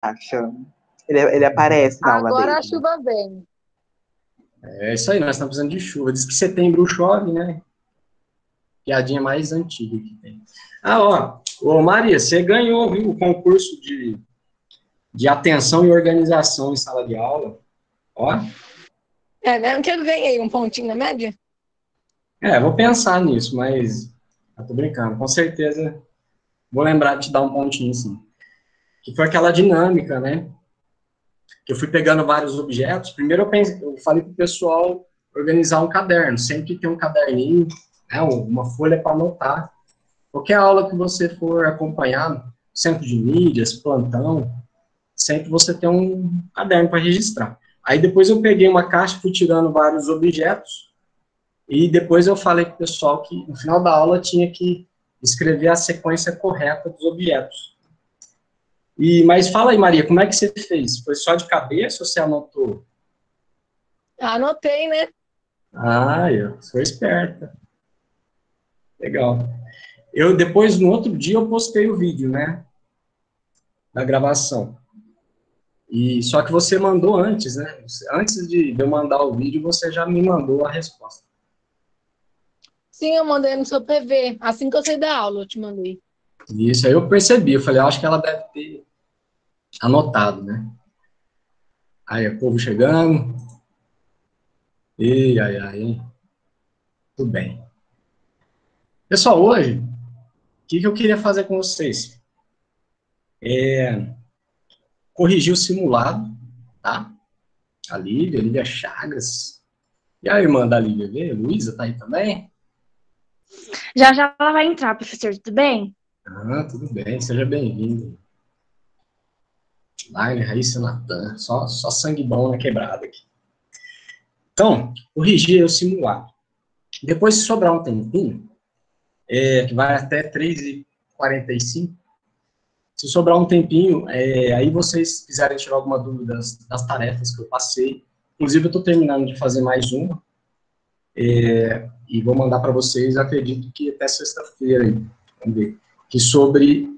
acha? Ele aparece na aula Agora dele. a chuva vem. É isso aí, nós estamos precisando de chuva. Diz que setembro chove, né? Piadinha mais antiga que tem. Ah, ó. Ô, Maria, você ganhou, viu, o concurso de atenção e organização em sala de aula. Ó. É mesmo que eu ganhei um pontinho na média? Vou pensar nisso, mas eu tô brincando. Com certeza vou lembrar de te dar um pontinho, sim. Que foi aquela dinâmica, né? Que eu fui pegando vários objetos. Primeiro eu falei pro pessoal organizar um caderno. Sempre tem um caderninho, né, uma folha para anotar. Qualquer aula que você for acompanhar, centro de mídias, plantão, sempre você tem um caderno para registrar. Aí depois eu peguei uma caixa, fui tirando vários objetos, e depois eu falei para o pessoal que no final da aula tinha que escrever a sequência correta dos objetos. Mas fala aí, Maria, como é que você fez? Foi só de cabeça ou você anotou? Anotei, né? Ah, eu sou esperta. Legal. Eu depois, no outro dia, eu postei o vídeo, né, da gravação. E só que você mandou antes, né? Antes de eu mandar o vídeo, você já me mandou a resposta. Sim, eu mandei no seu PV. Assim que eu saí da aula, eu te mandei. E isso aí eu percebi. Eu falei, acho que ela deve ter anotado, né? Aí, o povo chegando. Ai, ai, hein? Tudo bem. Pessoal, hoje, o que eu queria fazer com vocês? Corrigir o simulado, tá? A Lívia Chagas. E a irmã da Lívia, vê? Luísa tá aí também? Já já ela vai entrar, professor, tudo bem? Ah, tudo bem, seja bem-vindo. Laine, Raíssa, Natan, só sangue bom na quebrada aqui. Então, corrigir o simulado. Depois, se sobrar um tempinho, que vai até 3h45, se sobrar um tempinho, aí vocês quiserem tirar alguma dúvida das tarefas que eu passei, inclusive eu estou terminando de fazer mais uma, e vou mandar para vocês, acredito que até sexta-feira, vamos ver, que sobre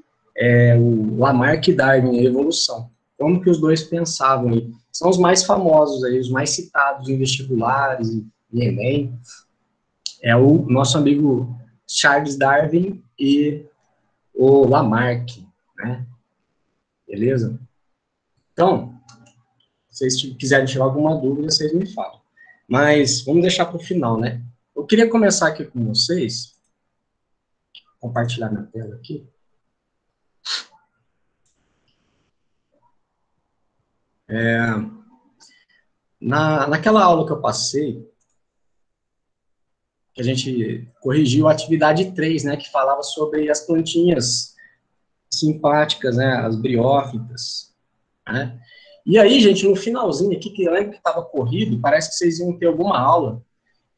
o Lamarck e Darwin, a evolução. Como que os dois pensavam aí? São os mais famosos aí, os mais citados em vestibulares, em Enem. É o nosso amigo Charles Darwin e o Lamarck, né? Beleza? Então, se vocês quiserem tirar alguma dúvida, vocês me falam. Mas vamos deixar para o final, né? Eu queria começar aqui com vocês, compartilhar minha tela aqui. Naquela aula que eu passei, que a gente corrigiu a atividade 3, né, que falava sobre as plantinhas simpáticas, né, as briófitas, né? E aí, gente, no finalzinho aqui, que eu lembro que estava corrido, parece que vocês iam ter alguma aula,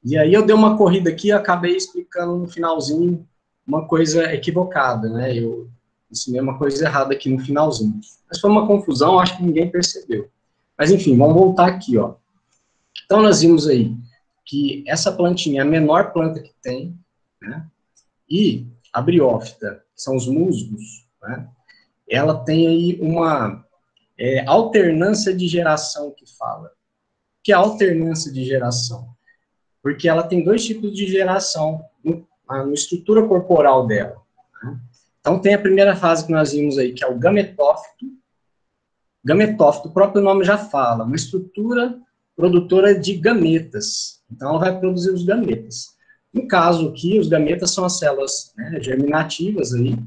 e aí eu dei uma corrida aqui e acabei explicando no finalzinho uma coisa equivocada, né, eu ensinei uma coisa errada aqui no finalzinho. Mas foi uma confusão, acho que ninguém percebeu. Mas enfim, vamos voltar aqui, ó. Então nós vimos aí que essa plantinha é a menor planta que tem, né, e a briófita, que são os musgos, né, ela tem aí uma alternância de geração que fala. O que é alternância de geração? Porque ela tem dois tipos de geração na estrutura corporal dela. Né? Então, tem a primeira fase que nós vimos aí, que é o gametófito. Gametófito, o próprio nome já fala, uma estrutura produtora de gametas. Então, ela vai produzir os gametas. No caso aqui, os gametas são as células, né, germinativas aí.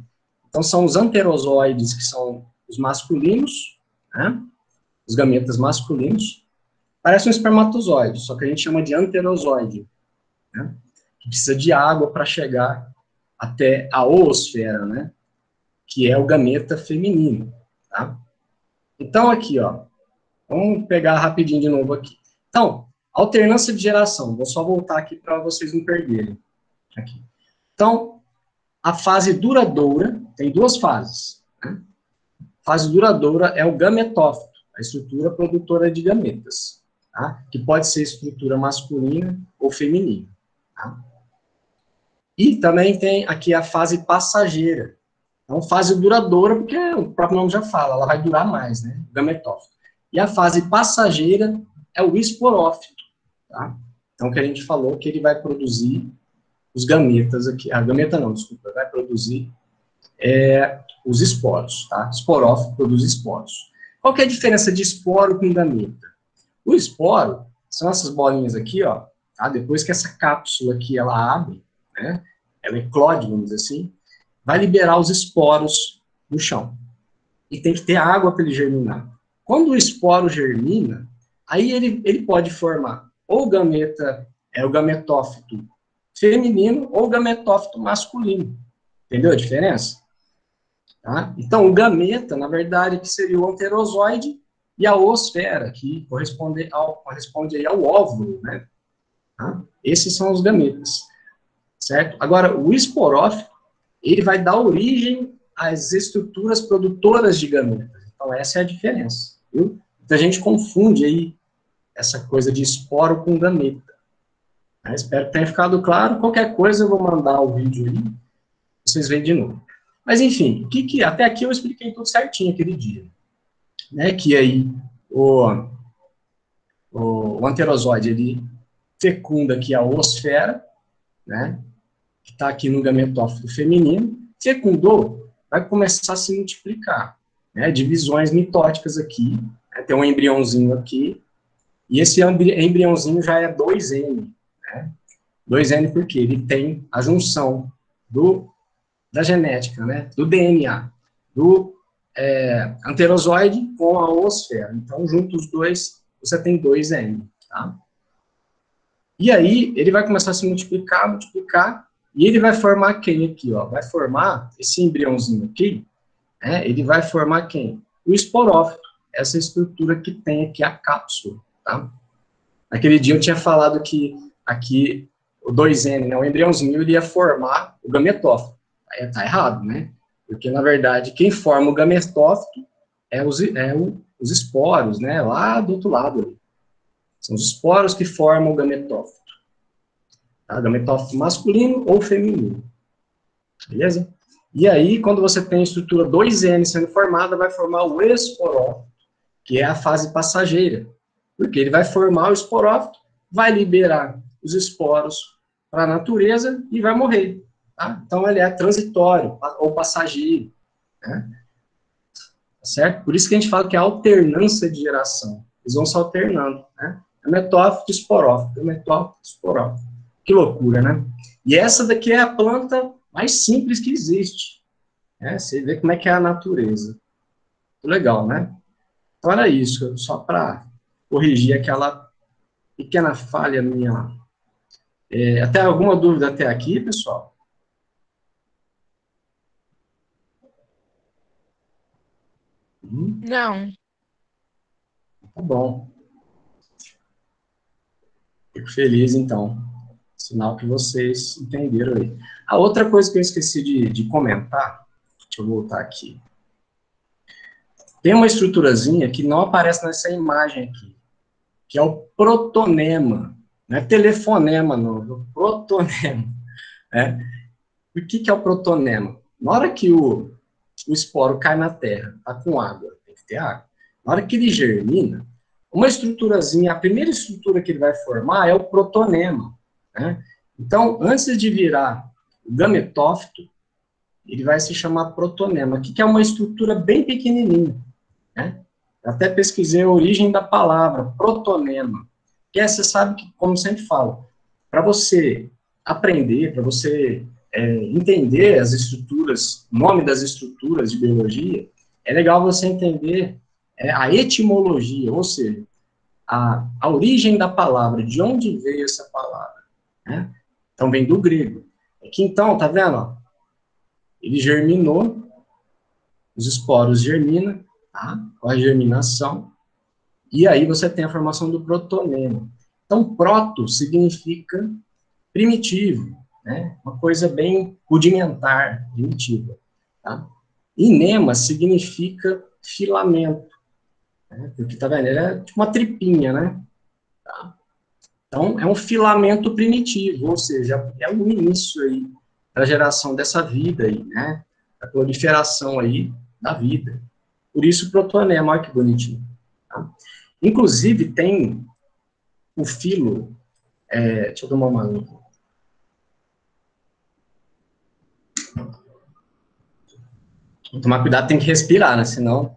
Então, são os anterozoides, que são os masculinos, né, os gametas masculinos. Parece um espermatozoide, só que a gente chama de anterozoide, né, que precisa de água para chegar até a oosfera, né, que é o gameta feminino, tá? Então, aqui, ó, vamos pegar rapidinho de novo aqui. Então, alternância de geração, vou só voltar aqui para vocês não perderem. Aqui. Então, a fase duradoura, tem duas fases, né? A fase duradoura é o gametófito, a estrutura produtora de gametas, tá? Que pode ser estrutura masculina ou feminina. Tá? E também tem aqui a fase passageira, Então, fase duradoura, porque o próprio nome já fala, ela vai durar mais, né? Gametófito. E a fase passageira é o esporófito, tá? Então, que a gente falou que ele vai produzir os gametas aqui. A gameta não, desculpa, vai produzir os esporos, tá? Esporófito produz esporos. Qual que é a diferença de esporo com gameta? O esporo são essas bolinhas aqui, ó, tá? Depois que essa cápsula aqui, ela abre, né? Ela eclode, vamos dizer assim, vai liberar os esporos no chão. E tem que ter água para ele germinar. Quando o esporo germina, aí ele pode formar ou gameta, o gametófito feminino ou gametófito masculino. Entendeu a diferença? Tá? Então, o gameta, na verdade, que seria o anterozoide, e a oosfera, que corresponde aí ao óvulo, né? Tá? Esses são os gametas, certo? Agora, o esporófito, ele vai dar origem às estruturas produtoras de gametas. Então, essa é a diferença, viu? Muita gente confunde aí essa coisa de esporo com gameta. Espero que tenha ficado claro. Qualquer coisa, eu vou mandar o vídeo aí, vocês veem de novo. Mas, enfim, até aqui eu expliquei tudo certinho aquele dia. Né, que aí o anterozoide, ele fecunda aqui a oosfera, né, que está aqui no gametófito feminino, fecundou, vai começar a se multiplicar, né, divisões mitóticas aqui, né, tem um embriãozinho aqui, e esse embriãozinho já é 2N, né, 2N porque ele tem a junção da genética, né, do DNA, do anterozoide com a oosfera. Então, juntos os dois, você tem 2N, tá? E aí, ele vai começar a se multiplicar, e ele vai formar quem aqui, ó? Vai formar esse embriãozinho aqui, né? Ele vai formar quem? O esporófito, essa estrutura que tem aqui a cápsula, tá? Naquele dia eu tinha falado que aqui, o 2N, né, o embriãozinho, ele ia formar o gametófito. Aí tá errado, né? Porque, na verdade, quem forma o gametófito os esporos, né? Lá do outro lado. Ali. São os esporos que formam o gametófito. Tá? Gametófito masculino ou feminino. Beleza? E aí, quando você tem a estrutura 2N sendo formada, vai formar o esporófito, que é a fase passageira. Porque ele vai formar o esporófito, vai liberar os esporos para a natureza e vai morrer. Tá? Então, ele é transitório ou passageiro. Né? Certo? Por isso que a gente fala que é alternância de geração. Eles vão se alternando. Né? Gametófito, esporófito, gametófito, esporófito. Que loucura, né? E essa daqui é a planta mais simples que existe. Né? Você vê como é que é a natureza. Muito legal, né? Então, era isso. Só para corrigir aquela pequena falha minha. Até alguma dúvida até aqui, pessoal? Não. Tá bom. Fico feliz, então. Sinal que vocês entenderam aí. A outra coisa que eu esqueci de comentar, deixa eu voltar aqui. Tem uma estruturazinha que não aparece nessa imagem aqui, que é o protonema. Não é telefonema, não. É o protonema. Né? O que é o protonema? Na hora que o esporo cai na terra, tá com água, tem que ter água. Na hora que ele germina, uma estruturazinha, a primeira estrutura que ele vai formar é o protonema. Né? Então, antes de virar o gametófito, ele vai se chamar protonema, que é uma estrutura bem pequenininha. Né? Até pesquisei a origem da palavra, protonema. Que você sabe que, como sempre falo, para você aprender, para você entender as estruturas, o nome das estruturas de biologia, é legal você entender a etimologia, ou seja, a origem da palavra, de onde veio essa palavra. Né? Então, vem do grego. Aqui, então, tá vendo? Ó? Ele germinou, os esporos germinam, tá? Com a germinação, e aí você tem a formação do protonema. Então, proto significa primitivo, né? Uma coisa bem rudimentar, primitiva. Tá? E nema significa filamento. Né? Porque, tá vendo? Ele é tipo uma tripinha, né? Tá? Então, é um filamento primitivo, ou seja, é o início aí da geração dessa vida aí, né? a proliferação aí da vida. Por isso o protonema, olha que bonitinho. Tá? Inclusive tem o filo, deixa eu tomar uma água. Tomar cuidado, tem que respirar, né? Senão,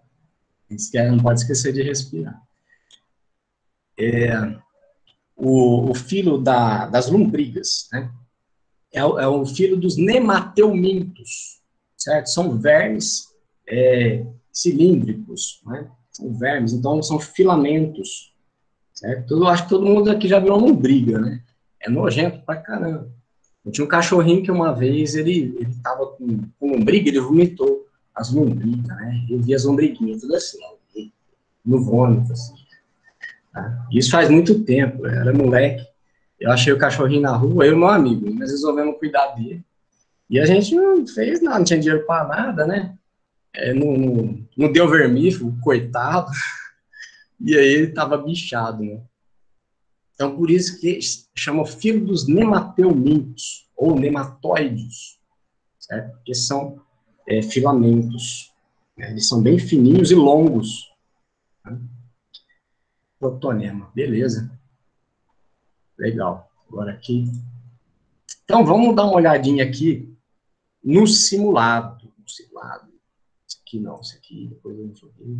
não pode esquecer de respirar. O filo das lombrigas, né? É o filo dos nemateumintos, certo? São vermes cilíndricos, né? São vermes, então são filamentos, certo? Eu acho que todo mundo aqui já viu uma lombriga, né? É nojento pra caramba. Eu tinha um cachorrinho que uma vez ele tava com lombriga, ele vomitou as lombrigas, né? Eu vi as lombriguinhas, tudo assim, no vômito, assim. Tá? Isso faz muito tempo, eu era moleque. Eu achei o cachorrinho na rua, eu e meu amigo, nós resolvemos cuidar dele. E a gente não fez nada, não tinha dinheiro para nada, né? Não deu vermífugo, coitado. E aí ele tava bichado, né? Então, por isso que chama filo dos nemateumintos, ou nematóides, certo? Porque são filamentos. Né? Eles são bem fininhos e longos. Né? Protonema, beleza. Legal. Agora aqui. Então, vamos dar uma olhadinha aqui no simulado. Esse aqui não, esse aqui, depois eu não joguei.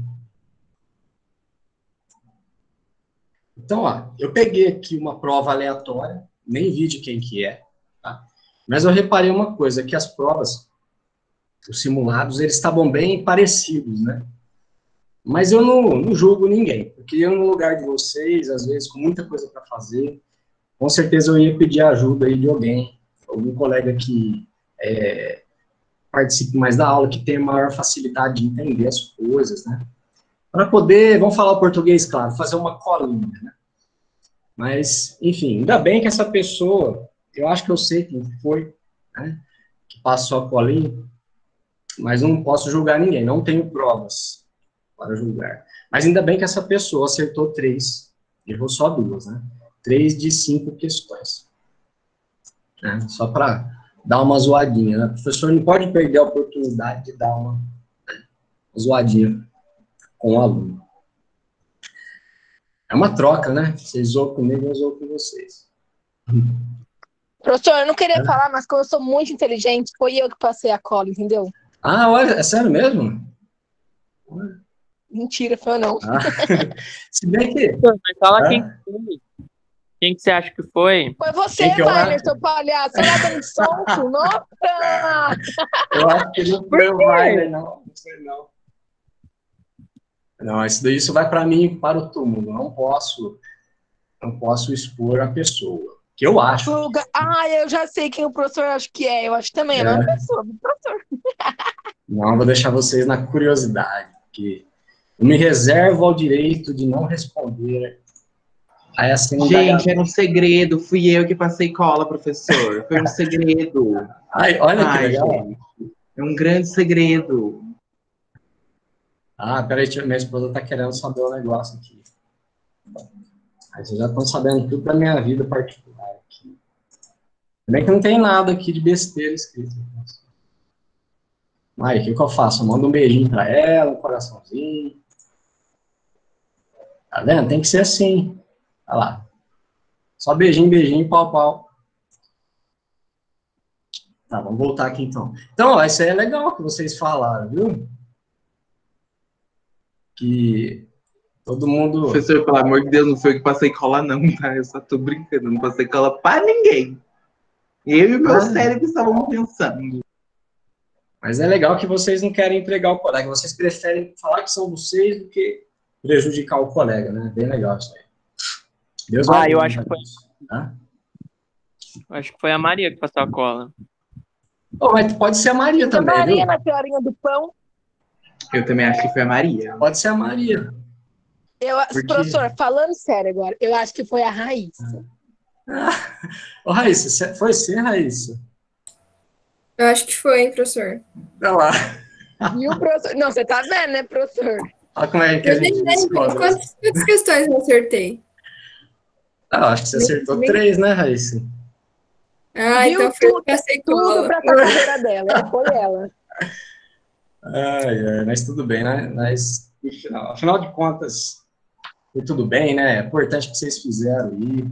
Então, ó, eu peguei aqui uma prova aleatória, nem vi de quem que é, tá? Mas eu reparei uma coisa, que as provas, os simulados, eles estavam bem parecidos, né? Mas eu não julgo ninguém, porque eu, no lugar de vocês, às vezes, com muita coisa para fazer, com certeza eu ia pedir ajuda aí de alguém, algum colega que participe mais da aula, que tenha maior facilidade de entender as coisas, né? Para poder, vamos falar o português, claro, fazer uma colinha, né? Mas, enfim, ainda bem que essa pessoa, eu acho que eu sei quem foi, né, que passou a colinha, mas não posso julgar ninguém, não tenho provas para julgar. Mas ainda bem que essa pessoa acertou 3, errou só 2, né? 3 de 5 questões. Né? Só para dar uma zoadinha, né? O professor não pode perder a oportunidade de dar uma zoadinha com o aluno. É uma troca, né? Vocês zoam comigo, eu zoo com vocês. Professor, eu não queria falar, mas como eu sou muito inteligente, foi eu que passei a cola, entendeu? Ah, olha, é sério mesmo? Mentira, foi eu não. Se bem que... Mas fala quem foi. Quem que você acha que foi? Foi você, Wagner, seu palhaço. Você lá dando solto. Nossa! Eu acho que não foi o Wagner, não. Não sei, não. Não, isso vai para mim, para o túmulo. Não posso expor a pessoa. Que eu acho. Eu já sei quem o professor acha que é. Eu acho também, não é pessoa, professor. Não, vou deixar vocês na curiosidade, porque eu me reservo ao direito de não responder a essa indagação. Gente, era um segredo. Fui eu que passei cola, professor. Foi um segredo. Olha que legal. Gente, é um grande segredo. Peraí, minha esposa tá querendo saber um negócio aqui. Aí vocês já estão sabendo tudo da minha vida particular aqui. Também que não tem nada aqui de besteira escrito. Aí, o que eu faço? Eu mando um beijinho pra ela, um coraçãozinho. Tá vendo? Tem que ser assim. Olha lá. Só beijinho, beijinho, pau, pau. Tá, vamos voltar aqui então. Então, ó, isso aí é legal que vocês falaram, viu? Que todo mundo... Professor, pelo amor de Deus, não foi eu que passei cola não, tá? Eu só tô brincando, não passei cola pra ninguém. Eu e o meu cérebro estavam pensando. Mas é legal que vocês não querem entregar o colega, vocês preferem falar que são vocês do que prejudicar o colega, né? Bem legal isso aí. Deus vai eu acho que foi. Tá? Acho que foi a Maria que passou a cola. Mas pode ser a Maria também, Maria viu? na teorinha do pão. Eu também acho que foi a Maria. Pode ser a Maria. Professor, falando sério agora, eu acho que foi a Raíssa. Ô, Raíssa, foi você, Raíssa? Eu acho que foi, hein, professor? Olha lá. E o professor... Não, você tá vendo, né, professor? Olha como é que a gente descobre. Quantas questões eu acertei? Acho que você acertou 3, né, Raíssa? Então foi eu que passei tudo cola. pra carreira dela. Foi ela. Mas tudo bem, né? Mas, afinal de contas, foi tudo bem, né? É importante que vocês fizeram aí.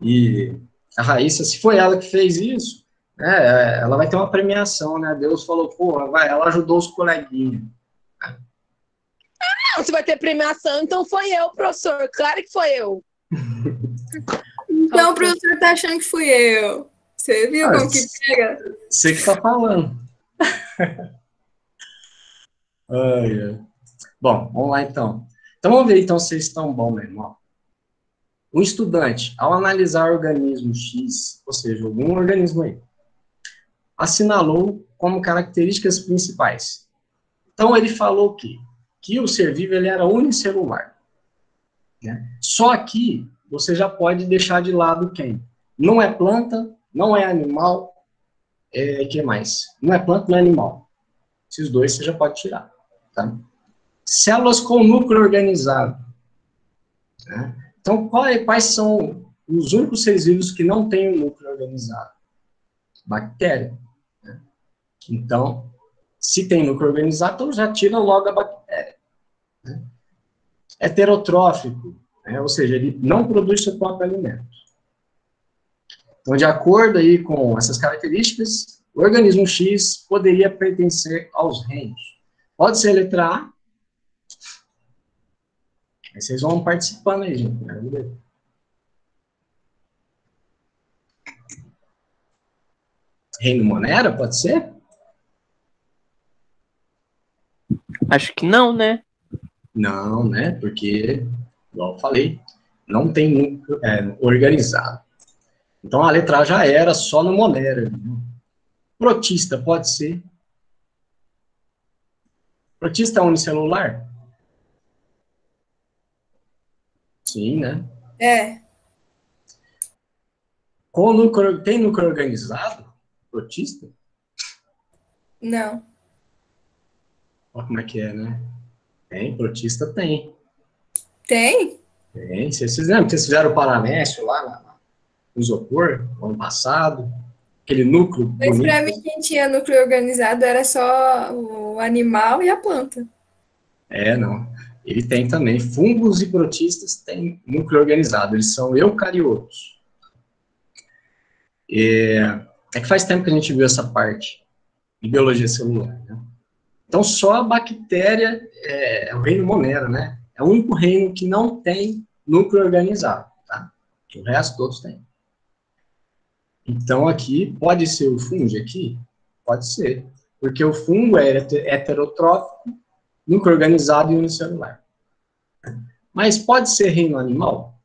E a Raíssa, se foi ela que fez isso, né, ela vai ter uma premiação, né? Deus falou, pô, ela ajudou os coleguinhas. Não, se vai ter premiação, então foi eu, professor. Claro que foi eu. Então o professor tá achando que fui eu. Você viu como que pega? Você que tá falando. Bom, vamos lá então. Então vamos ver então se vocês estão bons mesmo. Ó. Um estudante, ao analisar organismo X, ou seja, algum organismo aí, assinalou como características principais. Então ele falou que o ser vivo ele era unicelular. Né? Só que você já pode deixar de lado quem? Não é planta, não é animal, que mais? Não é planta, não é animal. Esses dois você já pode tirar. Tá? Células com núcleo organizado. Né? Então, quais são os únicos seres vivos que não têm um núcleo organizado? Bactéria. Né? Então, se tem núcleo organizado, então já tira logo a bactéria. Né? Heterotrófico, né? Ou seja, ele não produz seu próprio alimento. Então, de acordo aí com essas características, o organismo X poderia pertencer aos reinos. Pode ser a letra A. Aí vocês vão participando aí, gente. Reino Monera, pode ser? Acho que não, né? Não, né? Porque, igual eu falei, não tem núcleo organizado. Então a letra A já era só no Monera. Protista, pode ser? Protista unicelular? Sim, né? É. Tem núcleo organizado? Protista? Não. Olha como é que é, né? Tem, protista tem. Tem? Tem. Vocês lembram que vocês fizeram o Paramécio lá no isopor, no ano passado? Aquele núcleo Mas bonito. pra mim, quem tinha núcleo organizado era só o animal e a planta. Não. Ele tem também. Fungos e protistas têm núcleo organizado. Eles são eucariotos. É que faz tempo que a gente viu essa parte de biologia celular, né? Então, só a bactéria é o reino Monera, né? É o único reino que não tem núcleo organizado, tá? O resto todos têm. Então, aqui, pode ser o fungo aqui? Pode ser. Porque o fungo é heterotrófico, núcleo organizado e unicelular. Mas pode ser reino animal?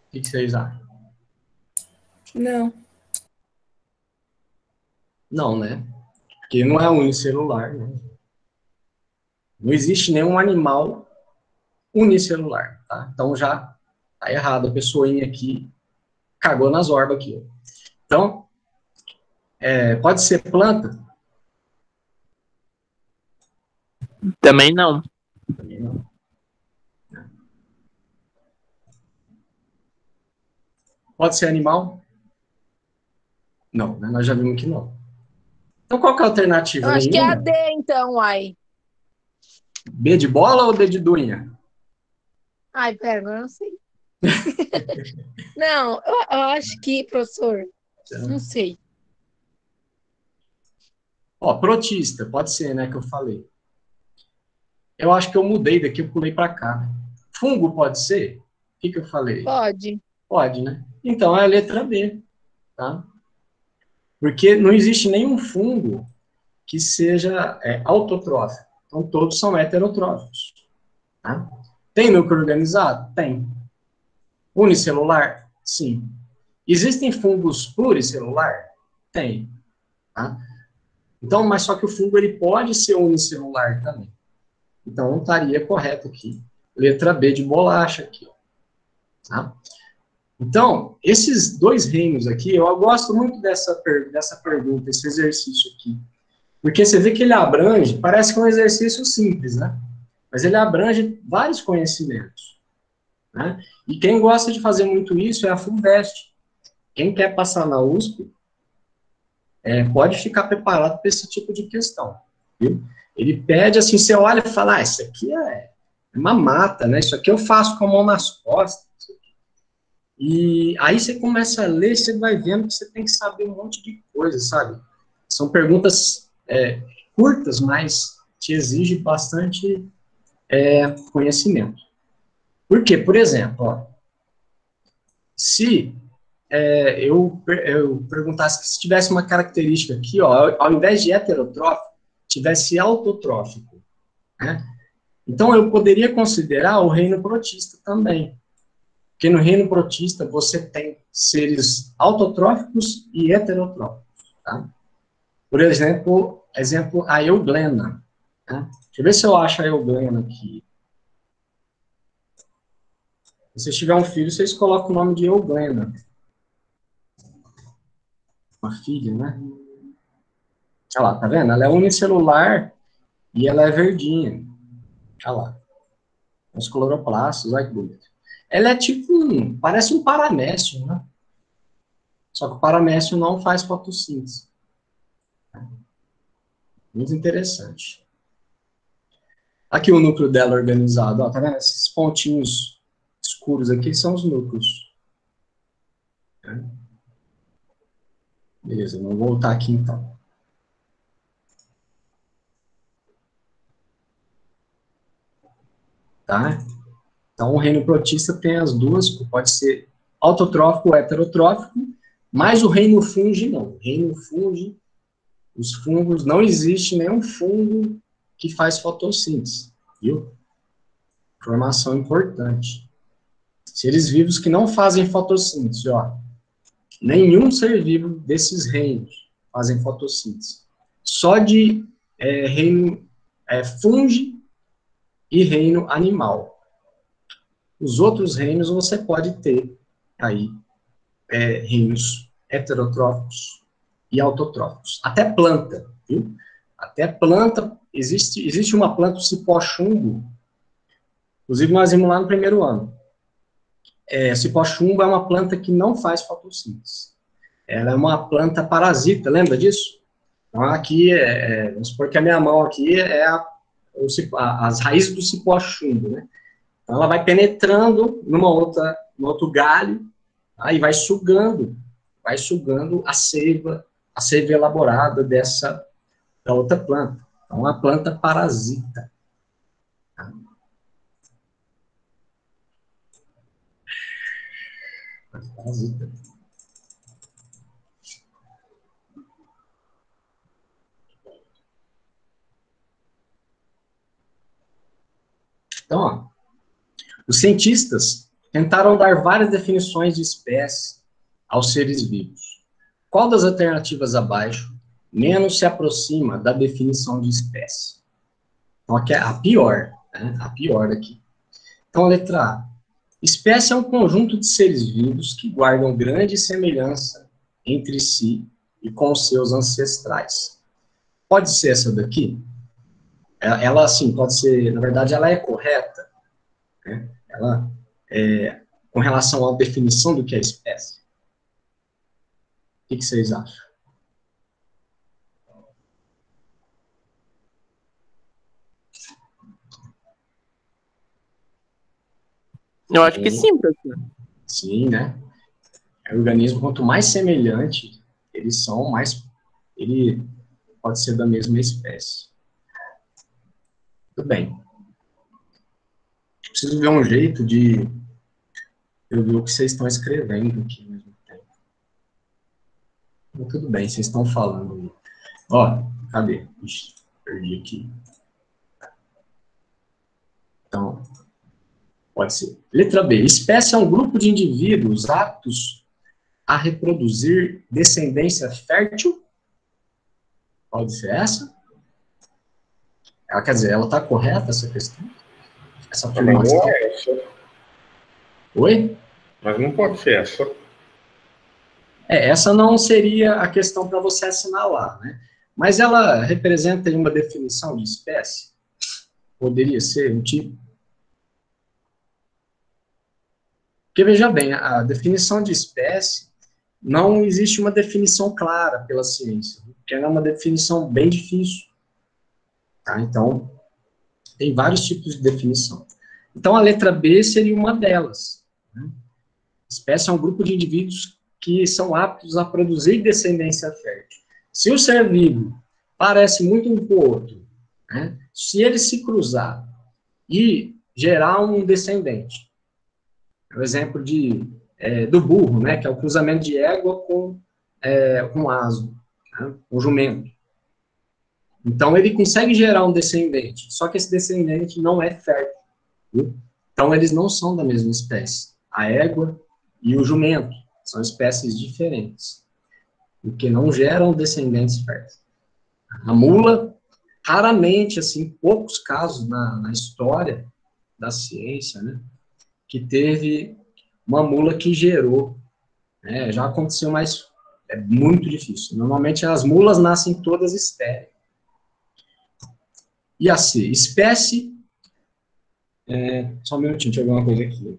O que vocês acham? Não. Não, né? Porque não é unicelular, né? Não existe nenhum animal unicelular, tá? Então já tá errado, a pessoinha aqui cagou nas orbas aqui. Então, pode ser planta? Também não. Também não. Pode ser animal? Não, né? Nós já vimos que não. Então, qual que é a alternativa? Eu acho que é a Nenhuma? D, então, uai. B de bola ou D de dunha? Ai, pera, agora eu não sei. Não, eu acho que, professor, não sei. Ó, protista, pode ser, né, que eu falei. Eu acho que eu mudei daqui, eu pulei para cá. Fungo pode ser? O que eu falei? Pode. Pode, né? Então é a letra B, tá? Porque não existe nenhum fungo que seja autotrófico. Então todos são heterotróficos. Tá? Tem núcleo organizado? Tem. Unicelular? Sim. Existem fungos pluricelular? Tem. Tá? Então, mas só que o fungo ele pode ser unicelular também. Então, não estaria correto aqui. Letra B de bolacha aqui. Tá? Então, esses dois reinos aqui, eu gosto muito dessa pergunta, esse exercício aqui. Porque você vê que ele abrange, parece que é um exercício simples, né? Mas ele abrange vários conhecimentos. Né? E quem gosta de fazer muito isso é a FUVEST. Quem quer passar na USP, pode ficar preparado para esse tipo de questão, viu? Ele pede assim, você olha e fala, isso aqui é uma mata, né? Isso aqui eu faço com a mão nas costas. E aí você começa a ler, você vai vendo que você tem que saber um monte de coisa, sabe? São perguntas curtas, mas te exige bastante conhecimento. Por quê? Por exemplo, ó, se eu perguntasse que se tivesse uma característica aqui, ó, ao invés de heterotrófico, tivesse autotrófico, né? Então, eu poderia considerar o reino protista também. Porque no reino protista, você tem seres autotróficos e heterotróficos, tá? Por exemplo, a euglena. Tá? Deixa eu ver se eu acho a euglena aqui. Se você tiver um filho, vocês colocam o nome de euglena. Uma filha, né? Olha lá, tá vendo? Ela é unicelular e ela é verdinha. Olha lá. Os cloroplastos, olha que bonito. Ela é tipo parece um paramécio, né? Só que o paramécio não faz fotossíntese. Muito interessante. Aqui o núcleo dela organizado, ó, tá vendo? Esses pontinhos escuros aqui são os núcleos. Beleza, vamos voltar aqui então. Tá? Então, o reino protista tem as duas, pode ser autotrófico ou heterotrófico, mas o reino fungi não. O reino fungi, os fungos, não existe nenhum fungo que faz fotossíntese, viu? Informação importante. Seres vivos que não fazem fotossíntese, ó. Nenhum ser vivo desses reinos fazem fotossíntese. Só de reino fungi e reino animal. Os outros reinos você pode ter aí reinos heterotróficos e autotróficos. Até planta, viu? Até planta, existe uma planta, o cipó-chumbo, inclusive nós vimos lá no primeiro ano. Cipó-chumbo é uma planta que não faz fotossíntese. Ela é uma planta parasita, lembra disso? Então aqui, vamos supor que a minha mão aqui é as raízes do cipó-chumbo, né? Então, ela vai penetrando no outro galho, aí vai sugando a seiva elaborada da outra planta. Então, é uma planta parasita. Parasita. Então, ó, os cientistas tentaram dar várias definições de espécie aos seres vivos. Qual das alternativas abaixo menos se aproxima da definição de espécie? Então, aqui é a pior, né? A pior aqui. Então, a letra A. Espécie é um conjunto de seres vivos que guardam grande semelhança entre si e com os seus ancestrais. Pode ser essa daqui? Ela, assim, pode ser, na verdade, ela é correta, né? Ela, com relação à definição do que é espécie. O que vocês acham? Eu acho que sim, professor. Sim, né? O organismo, quanto mais semelhante eles são, mais ele pode ser da mesma espécie. Tudo bem. Preciso ver um jeito de eu ver o que vocês estão escrevendo aqui ao mesmo tempo. Mas tudo bem, vocês estão falando aí. Ó, cadê? Ixi, perdi aqui. Então, pode ser. Letra B. Espécie é um grupo de indivíduos aptos a reproduzir descendência fértil? Pode ser essa? Ela, quer dizer, ela está correta, essa questão? Essa afirmação? Não é essa. Oi? Mas não pode ser essa. Essa não seria a questão para você assinalar, né? Mas ela representa uma definição de espécie? Poderia ser um tipo? Porque, veja bem, a definição de espécie não existe uma definição clara pela ciência, porque é uma definição bem difícil. Tá? Então, tem vários tipos de definição. Então, a letra B seria uma delas. Né? Espécie é um grupo de indivíduos que são aptos a produzir descendência fértil. Se o ser vivo parece muito um com o outro, né? Se ele se cruzar e gerar um descendente, o exemplo do burro, né, que é o cruzamento de égua com asno, né, com jumento. Então, ele consegue gerar um descendente, só que esse descendente não é fértil. Viu? Então, eles não são da mesma espécie. A égua e o jumento são espécies diferentes, porque não geram descendentes férteis. A mula, raramente, assim, poucos casos na história da ciência, né, que teve uma mula que gerou. Né, já aconteceu, mas é muito difícil. Normalmente, as mulas nascem todas estéreis. E a C, espécie... só um minutinho, deixa eu ver uma coisa aqui.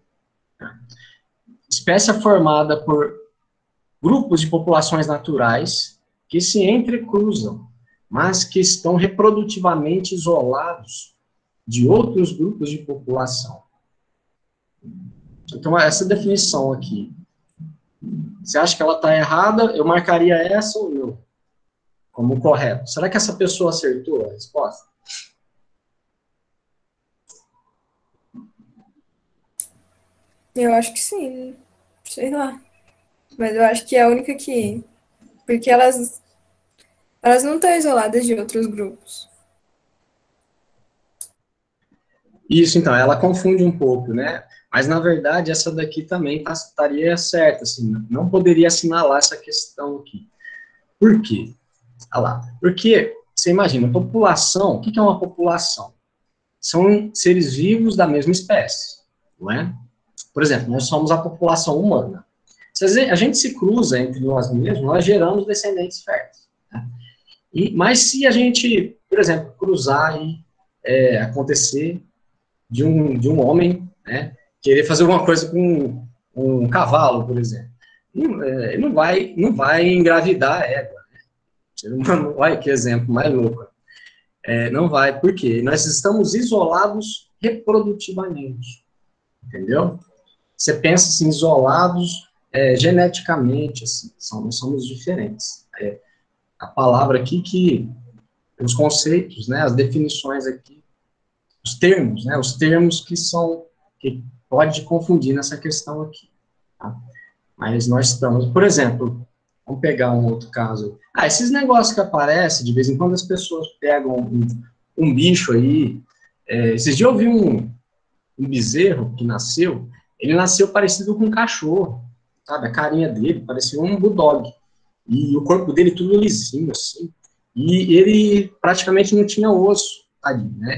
Espécie é formada por grupos de populações naturais que se entrecruzam, mas que estão reprodutivamente isolados de outros grupos de população. Então, essa definição aqui, você acha que ela está errada? Eu marcaria essa ou não como correto. Será que essa pessoa acertou a resposta? Eu acho que sim, sei lá. Mas eu acho que é a única que... Porque elas não estão isoladas de outros grupos. Isso, então, ela confunde um pouco, né? Mas, na verdade, essa daqui também estaria certa, assim, não poderia assinalar essa questão aqui. Por quê? Olha lá. Porque, você imagina, população, o que é uma população? São seres vivos da mesma espécie, não é? Por exemplo, nós somos a população humana. Se a gente se cruza entre nós mesmos, nós geramos descendentes férteis. Né? Mas se a gente, por exemplo, cruzar e acontecer de um homem, né, querer fazer alguma coisa com um cavalo, por exemplo, ele não vai engravidar a égua. Né? Olha que exemplo mais louco. Não vai, por quê? Nós estamos isolados reprodutivamente. Entendeu? Você pensa assim, isolados geneticamente, assim, nós somos diferentes. A palavra aqui os conceitos, né, as definições aqui, os termos, né, os termos que pode confundir nessa questão aqui. Tá? Mas nós estamos, por exemplo, vamos pegar um outro caso. Esses negócios que aparecem, de vez em quando as pessoas pegam um bicho aí, esses dias eu vi um bezerro que nasceu, ele nasceu parecido com um cachorro, sabe? A carinha dele parecia um bulldog. E o corpo dele tudo lisinho, assim. E ele praticamente não tinha osso ali, né?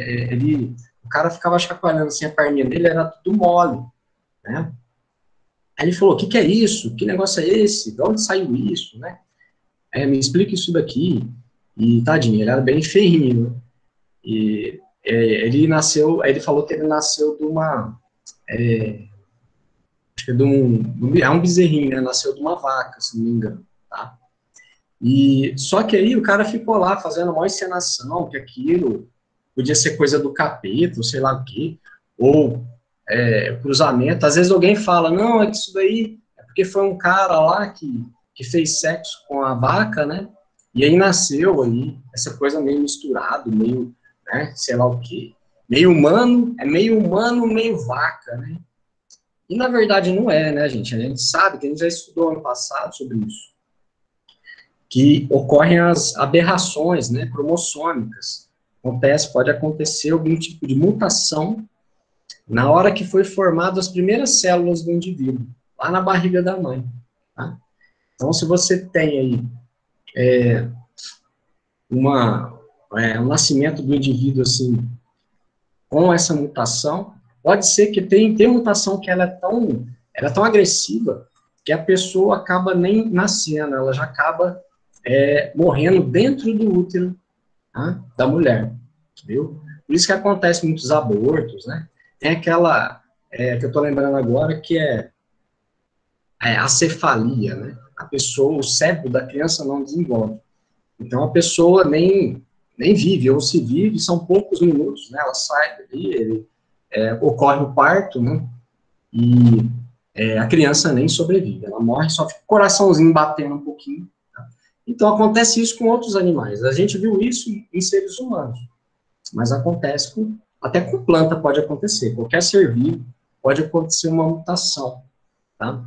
O cara ficava chacoalhando assim, a perninha dele era tudo mole, né? Aí ele falou, o que é isso? Que negócio é esse? De onde saiu isso, né? Me explica isso daqui. E, tadinho, ele era bem feinho, né? E ele falou que ele nasceu de uma... acho que é um bezerrinho, né? Nasceu de uma vaca, se não me engano, tá? Só que aí o cara ficou lá fazendo uma encenação, que aquilo podia ser coisa do capeta, ou sei lá o quê, ou cruzamento. Às vezes alguém fala, não, é que isso daí é porque foi um cara lá que fez sexo com a vaca, né? E aí nasceu aí essa coisa meio misturado, meio, né, sei lá o quê. Meio humano, meio vaca, né? E na verdade não é, né, gente? A gente sabe, que a gente já estudou ano passado sobre isso, que ocorrem as aberrações, né, cromossômicas. Pode acontecer algum tipo de mutação na hora que foi formado as primeiras células do indivíduo, lá na barriga da mãe. Tá? Então, se você tem aí um nascimento do indivíduo assim, com essa mutação, pode ser que tem mutação que ela é tão agressiva que a pessoa acaba nem nascendo, ela já acaba morrendo dentro do útero, tá, da mulher, viu? Por isso que acontece muitos abortos, né? Tem aquela, que eu tô lembrando agora, que é a cefalia, né? a pessoa, o cérebro da criança não desenvolve. Então, a pessoa nem vive, ou se vive, são poucos minutos, né? Ela sai dali, ocorre o parto, né? E a criança nem sobrevive, ela morre, só fica o coraçãozinho batendo um pouquinho. Tá? Então, acontece isso com outros animais. A gente viu isso em seres humanos, mas acontece até com planta pode acontecer. Qualquer ser vivo pode acontecer uma mutação, tá?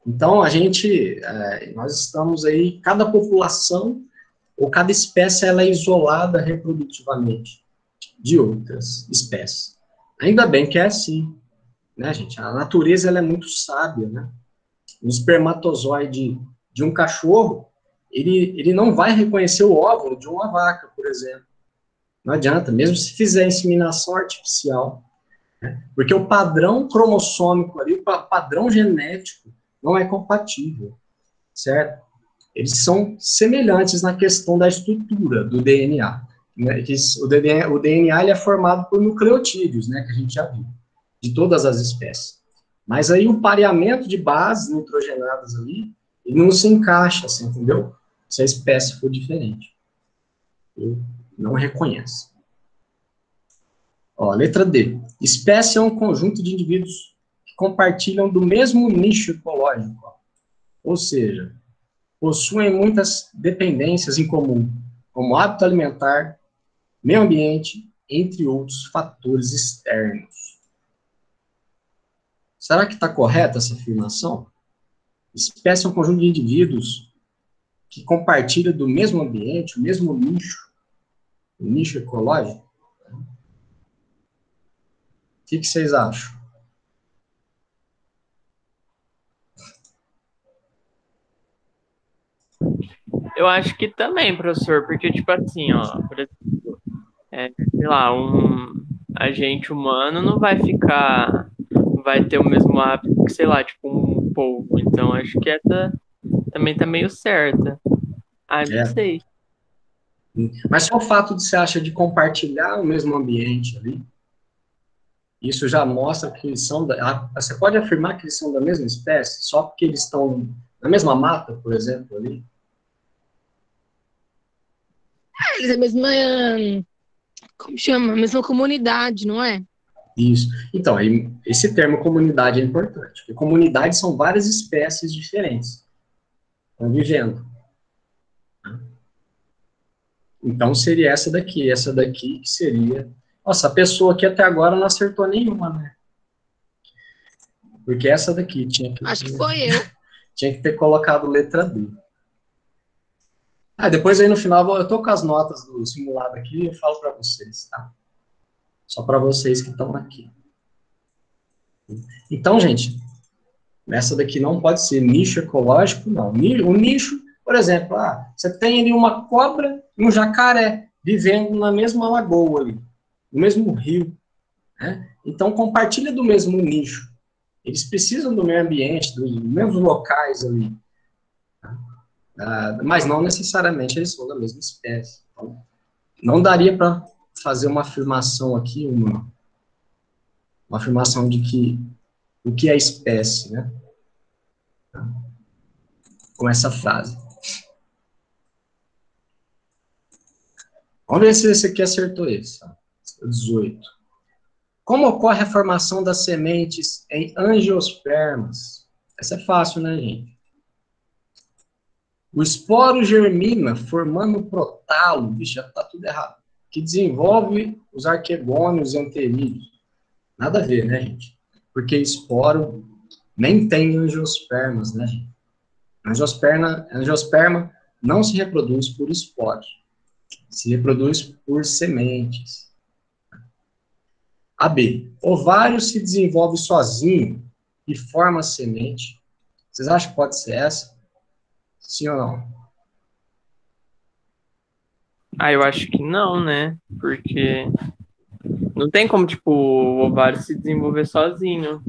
Então, nós estamos aí, cada população, ou cada espécie, ela é isolada reprodutivamente de outras espécies. Ainda bem que é assim, né, gente? A natureza, ela é muito sábia, né? O espermatozoide de um cachorro, ele não vai reconhecer o óvulo de uma vaca, por exemplo. Não adianta, mesmo se fizer inseminação artificial, né? Porque o padrão cromossômico ali, o padrão genético, não é compatível, certo? Eles são semelhantes na questão da estrutura do DNA. Né? O DNA ele é formado por nucleotídeos, né, que a gente já viu, de todas as espécies. Mas aí o pareamento de bases nitrogenadas ali, ele não se encaixa, assim, entendeu? Se a espécie for diferente. Ele não reconhece. Ó, letra D. Espécie é um conjunto de indivíduos que compartilham do mesmo nicho ecológico. Ó. Ou seja, possuem muitas dependências em comum, como hábito alimentar, meio ambiente, entre outros fatores externos. Será que está correta essa afirmação? Espécie é um conjunto de indivíduos que compartilham do mesmo ambiente, o mesmo nicho, o nicho ecológico? O que vocês acham? Eu acho que também, professor, porque, tipo assim, ó, por exemplo, sei lá, a gente humano não vai ter o mesmo hábito que, sei lá, tipo, um polvo. Então, acho que essa também tá meio certa. Ah, não sei. Mas só o fato de você acha de compartilhar o mesmo ambiente ali, isso já mostra que eles são você pode afirmar que eles são da mesma espécie, só porque eles estão na mesma mata, por exemplo, ali? Eles é a mesma. Como chama? A mesma comunidade, não é? Isso. Então, esse termo comunidade é importante, porque comunidades são várias espécies diferentes convivendo. Então, seria essa daqui que seria... Nossa, a pessoa aqui até agora não acertou nenhuma, né? Porque essa daqui tinha que... Acho que foi eu. Tinha que ter colocado letra D. Depois aí no final, eu tô com as notas do simulado aqui e eu falo para vocês, tá? Só para vocês que estão aqui. Então, gente, essa daqui não pode ser nicho ecológico, não. O nicho, por exemplo, você tem ali uma cobra e um jacaré vivendo na mesma lagoa ali, no mesmo rio, né? Então, compartilha do mesmo nicho. Eles precisam do meio ambiente, dos mesmos locais ali. Mas não necessariamente eles são da mesma espécie. Então, não daria para fazer uma afirmação aqui, uma afirmação de que o que é espécie, né? Com essa frase. Vamos ver se esse aqui acertou esse. 18. Como ocorre a formação das sementes em angiospermas? Essa é fácil, né, gente? O esporo germina, formando o protalo, vixe, já está tudo errado, que desenvolve os arquegônios e anterídeos. Nada a ver, né, gente? Porque esporo nem tem angiospermas, né, gente? Angiosperma não se reproduz por esporos, se reproduz por sementes. AB. Ovário se desenvolve sozinho e forma semente. Vocês acham que pode ser essa? Sim ou não? Eu acho que não, né? Porque não tem como, tipo, o ovário se desenvolver sozinho.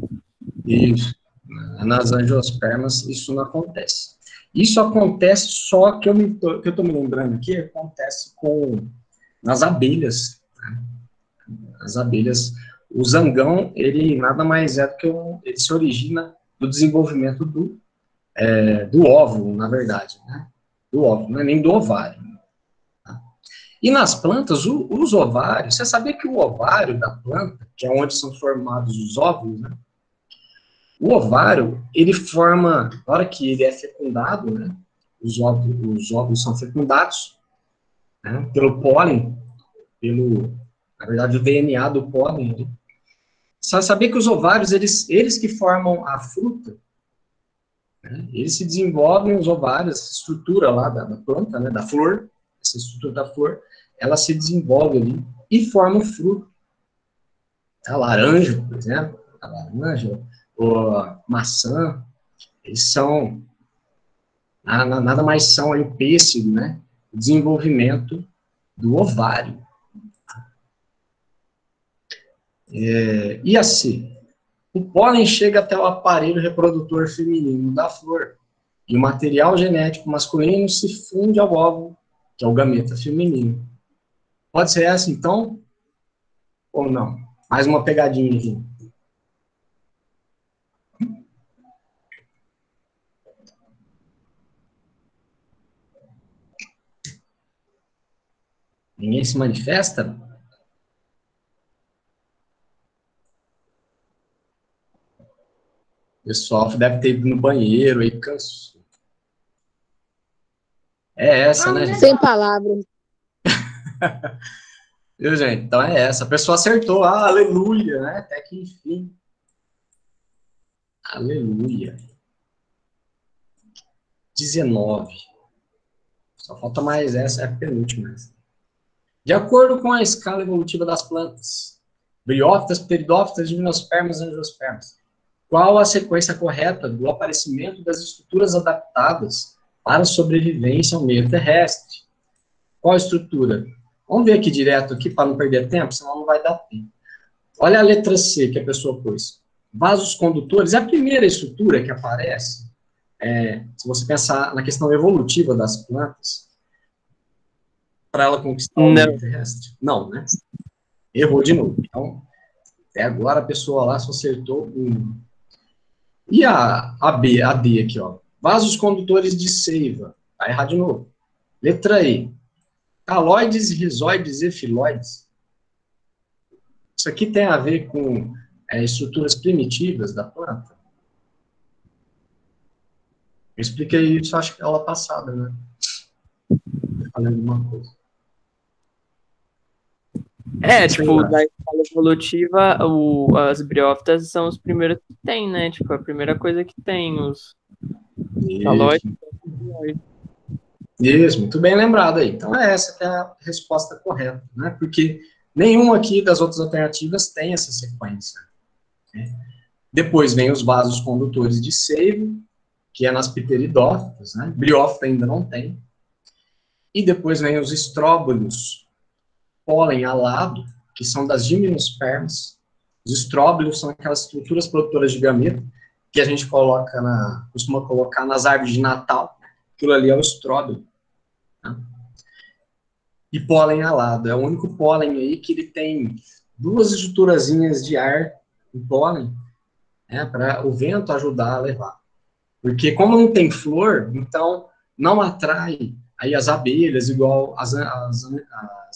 Isso. Nas angiospermas, isso não acontece. Isso acontece só que eu estou me lembrando aqui, acontece nas abelhas. Né? As abelhas o zangão, ele nada mais é do que ele se origina do desenvolvimento do óvulo, na verdade, né? Do óvulo, não é nem do ovário. Tá? E nas plantas, os ovários, você sabia que o ovário da planta, que é onde são formados os óvulos, né? O ovário, ele forma, na hora que ele é fecundado, né? Os óvulos são fecundados, né, pelo pólen, na verdade, o DNA do pólen. Né? Só saber que os ovários, eles que formam a fruta, né, eles se desenvolvem, os ovários, essa estrutura lá da planta, né, da flor, essa estrutura da flor, ela se desenvolve ali e forma o fruto. A laranja, por exemplo, a laranja, ou a maçã, eles são, nada mais são aí o pêssego, né, o desenvolvimento do ovário. E assim, o pólen chega até o aparelho reprodutor feminino da flor, e o material genético masculino se funde ao óvulo, que é o gameta feminino. Pode ser essa, então? Ou não? Mais uma pegadinha aqui. Ninguém se manifesta? O pessoal deve ter ido no banheiro aí, cansou. É essa, né, gente? Sem palavras. Viu, gente? Então é essa. A pessoa acertou. Ah, aleluia, né? Até que enfim. Aleluia. 19. Só falta mais essa, é a penúltima. De acordo com a escala evolutiva das plantas, briófitas, pteridófitas, gimnospermas e angiospermas, qual a sequência correta do aparecimento das estruturas adaptadas para a sobrevivência ao meio terrestre? Qual a estrutura? Vamos ver aqui direto aqui para não perder tempo, senão não vai dar tempo. Olha a letra C que a pessoa pôs. Vasos condutores é a primeira estrutura que aparece. Se você pensar na questão evolutiva das plantas, para ela conquistar o meio terrestre. Não, né? Errou de novo. Então, até agora a pessoa lá só acertou um. E a D aqui, ó. Vasos condutores de seiva. Vai errar de novo. Letra E. Caloides, rizoides e filóides. Isso aqui tem a ver com estruturas primitivas da planta. Eu expliquei isso, acho que aula passada, né? Falando alguma coisa. Tipo, da escala evolutiva, as briófitas são os primeiros que tem, né? Tipo, a primeira coisa que tem, os calóides. Isso, muito bem lembrado aí. Então, essa que é a resposta correta, né? Porque nenhuma aqui das outras alternativas tem essa sequência. Né? Depois vem os vasos condutores de seiva, que é nas pteridófitas, né? Briófita ainda não tem. E depois vem os estróbilos, pólen alado, que são das gimnospermas. Os estróbilos são aquelas estruturas produtoras de gameta que a gente costuma colocar nas árvores de Natal. Aquilo ali é o estróbilo. Tá? E pólen alado. É o único pólen aí que ele tem duas estruturazinhas de ar em pólen, né, para o vento ajudar a levar. Porque como não tem flor, então não atrai aí as abelhas igual as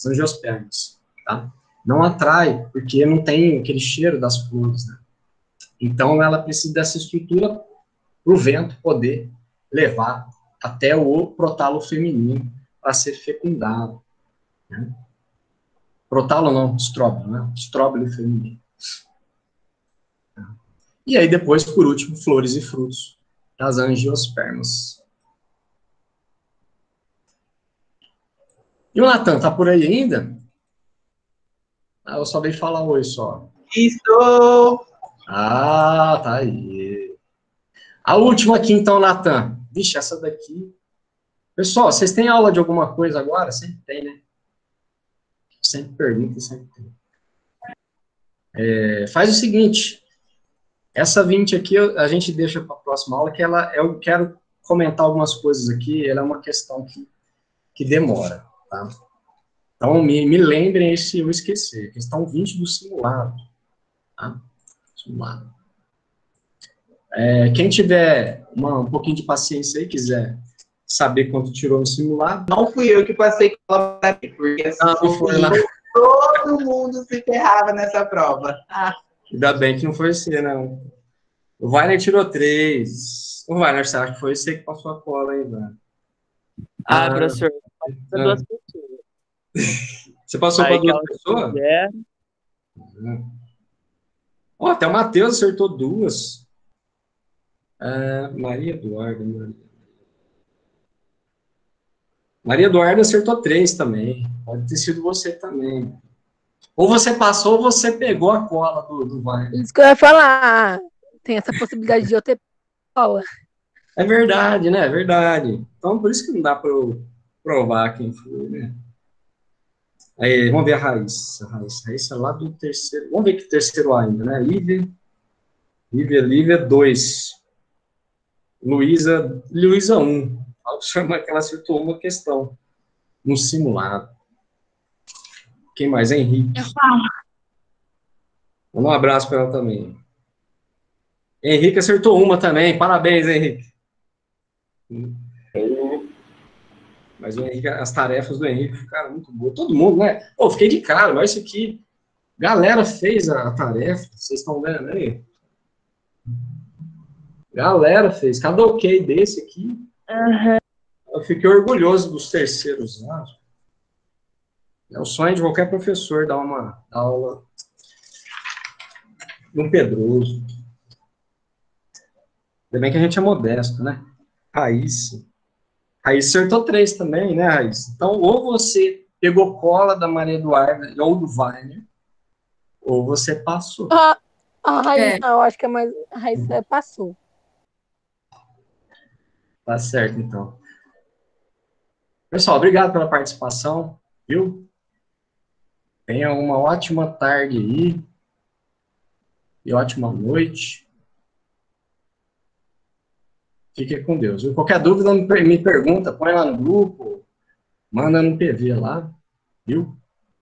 angiospermas, tá? Não atrai, porque não tem aquele cheiro das flores, né? Então ela precisa dessa estrutura para o vento poder levar até o protalo feminino para ser fecundado. Né? Protalo não, estróbilo, né? Estróbilo feminino. E aí depois, por último, flores e frutos das angiospermas. E o Natan, tá por aí ainda? Eu só dei falar oi só. Isso! Ah, tá aí. A última aqui então, Natan. Vixe, essa daqui. Pessoal, vocês têm aula de alguma coisa agora? Sempre tem, né? Sempre pergunta, sempre tem. Faz o seguinte. Essa 20 aqui a gente deixa para a próxima aula, que eu quero comentar algumas coisas aqui. Ela é uma questão que demora. Tá? Então, me lembrem aí se eu esquecer. Questão 20 do simulado. Tá? Vamos lá. Quem tiver um pouquinho de paciência aí, quiser saber quanto tirou no simulado. Não fui eu que passei cola pra mim, porque Não foi lá. todo mundo se ferrava nessa prova. Ainda bem que não foi você, não. O Wagner tirou 3. O Wagner, você acha que foi você que passou a cola aí, velho? Professor, para duas pessoas. Você passou para duas pessoas? Até o Matheus acertou 2. Maria Eduarda. Maria Eduarda acertou 3 também. Pode ter sido você também. Ou você passou ou você pegou a cola do Wagner. Isso que eu ia falar. Tem essa possibilidade de eu ter cola. É verdade, né? É verdade. Então, por isso que não dá para eu provar quem foi, né? Aí, vamos ver a Raíssa. Raíssa lá do terceiro. Vamos ver que terceiro A ainda, né? Lívia 2. Luísa 1. Chama que ela acertou uma questão no simulado. Quem mais? Henrique. Eu falo. Manda um abraço para ela também. Henrique acertou uma também. Parabéns, Henrique. Mas o Henrique, as tarefas do Henrique ficaram muito boas. Todo mundo, né? Pô, fiquei de cara, mas isso aqui. Galera fez a tarefa. Vocês estão vendo aí? Galera fez. Cada ok desse aqui. Eu fiquei orgulhoso dos terceiros anos. É o sonho de qualquer professor dar uma aula no Pedroso. Ainda bem que a gente é modesto, né? Raíssa acertou 3 também, né, Raíssa? Então, ou você pegou cola da Maria Eduarda ou do Wagner, ou você passou. A Raíssa, eu acho que a Raíssa passou. Tá certo, então. Pessoal, obrigado pela participação, viu? Tenha uma ótima tarde aí e ótima noite. Fique com Deus. Viu? Qualquer dúvida, me pergunta, põe lá no grupo, manda no PV lá, viu?